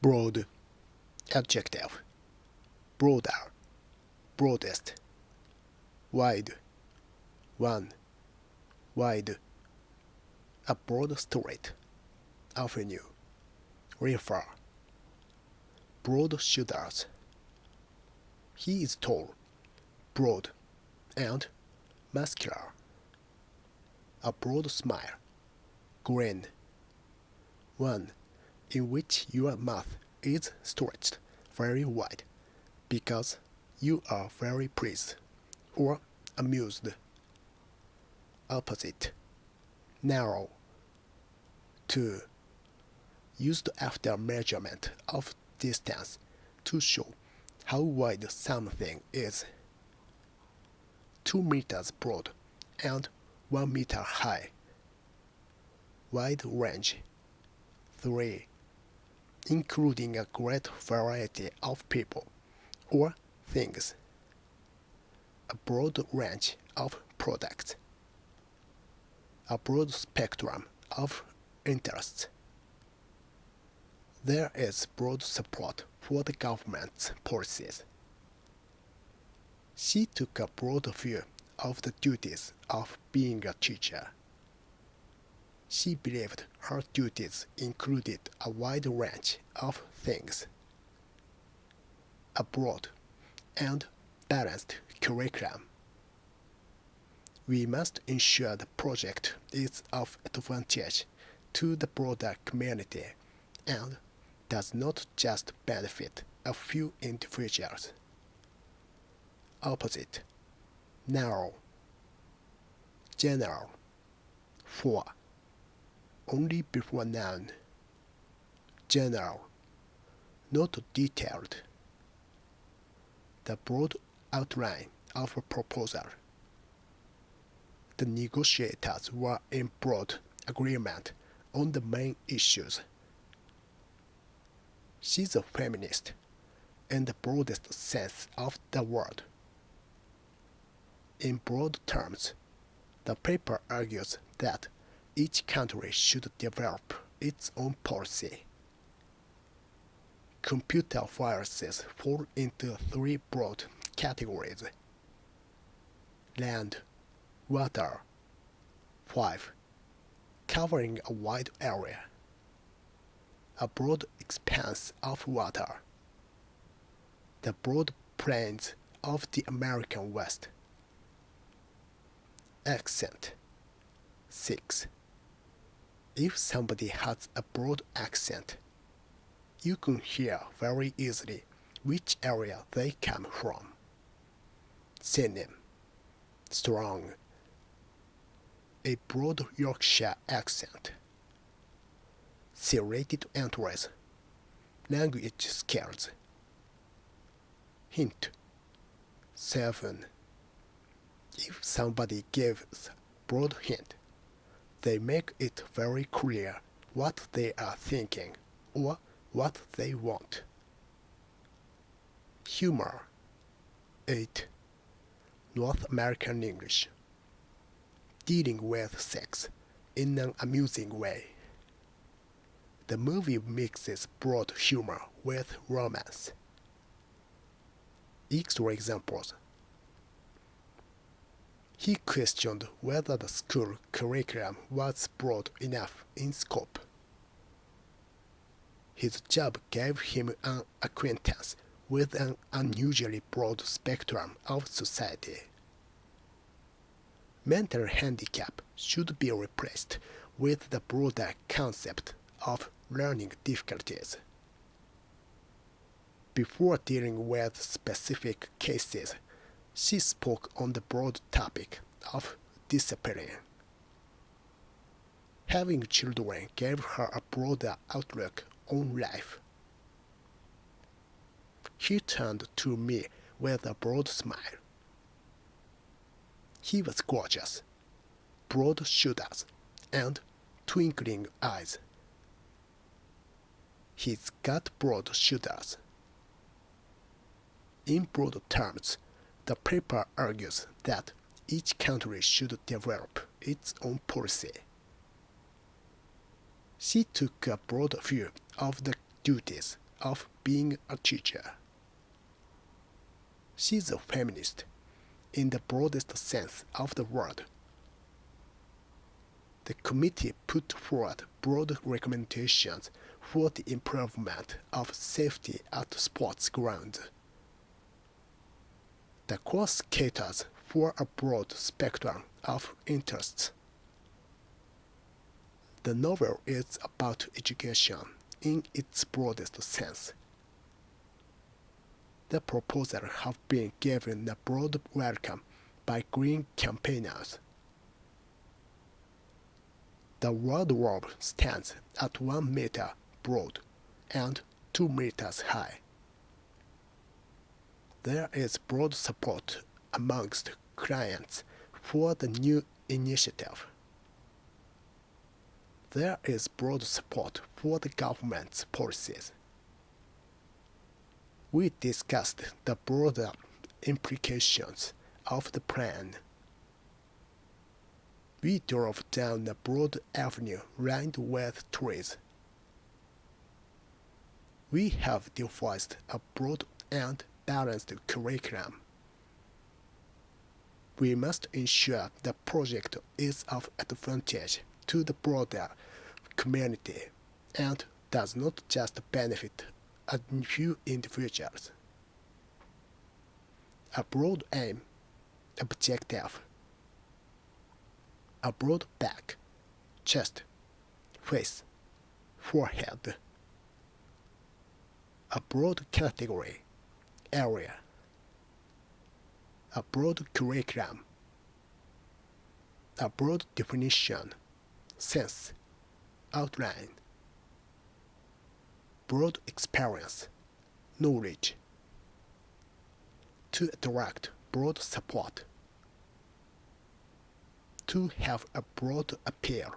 Broad, adjective. Broader, broadest. Wide, one, wide. A broad street, avenue. Refer. Broad shoulders. He is tall, broad, and muscular. A broad smile. Grin. One in which your mouth is stretched very wide because you are very pleased or amused. Opposite. Narrow. 2. Used after measurement of distance to show how wide something is. 2 meters broad and 1 meter high. Wide range. 3. Including a great variety of people or things. A broad range of products. A broad spectrum of interests. There is broad support for the government's policies. She took a broad view of the duties of being a teacher. She believed her duties included a wide range of things. A broad and balanced curriculum. We must ensure the project is of advantage to the broader community and does not just benefit a few individuals. Opposite. Narrow. General. 4. Only before noun. General. Not detailed. The broad outline of a proposal. The negotiators were in broad agreement on the main issues. She's a feminist in the broadest sense of the word. In broad terms, the paper argues that each country should develop its own policy. Computer viruses fall into 3 broad categories. Land, water. 5. Covering a wide area. A broad expanse of water. The broad plains of the American West. Accent. 6. If somebody has a broad accent, you can hear very easily which area they come from. Synonym. Strong. A broad Yorkshire accent. Serrated entries. Language skills. Hint. 7. If somebody gives broad hint, they make it very clear what they are thinking or what they want. Humor. 8. North American English. Dealing with sex in an amusing way. The movie mixes broad humor with romance. Extra examples. He questioned whether the school curriculum was broad enough in scope. His job gave him an acquaintance with an unusually broad spectrum of society. Mental handicap should be replaced with the broader concept of learning difficulties. Before dealing with specific cases, she spoke on the broad topic of discipline. Having children gave her a broader outlook on life. He turned to me with a broad smile. He was gorgeous, broad shoulders, and twinkling eyes. He's got broad shoulders. In broad terms, the paper argues that each country should develop its own policy. She took a broad view of the duties of being a teacher. She's a feminist in the broadest sense of the word. The committee put forward broad recommendations for the improvement of safety at sports grounds. The course caters for a broad spectrum of interests. The novel is about education in its broadest sense. The proposals have been given a broad welcome by Green campaigners. The wardrobe stands at 1 meter broad and 2 meters high. There is broad support amongst clients for the new initiative. There is broad support for the government's policies. We discussed the broader implications of the plan. We drove down a broad avenue lined with trees. We have devised a broad and balanced curriculum. We must ensure the project is of advantage to the broader community and does not just benefit a few individuals. A broad aim, objective. A broad back, chest, face, forehead. A broad category, area. A broad curriculum. A broad definition, sense, outline. Broad experience, knowledge. To attract broad support. To have a broad appeal.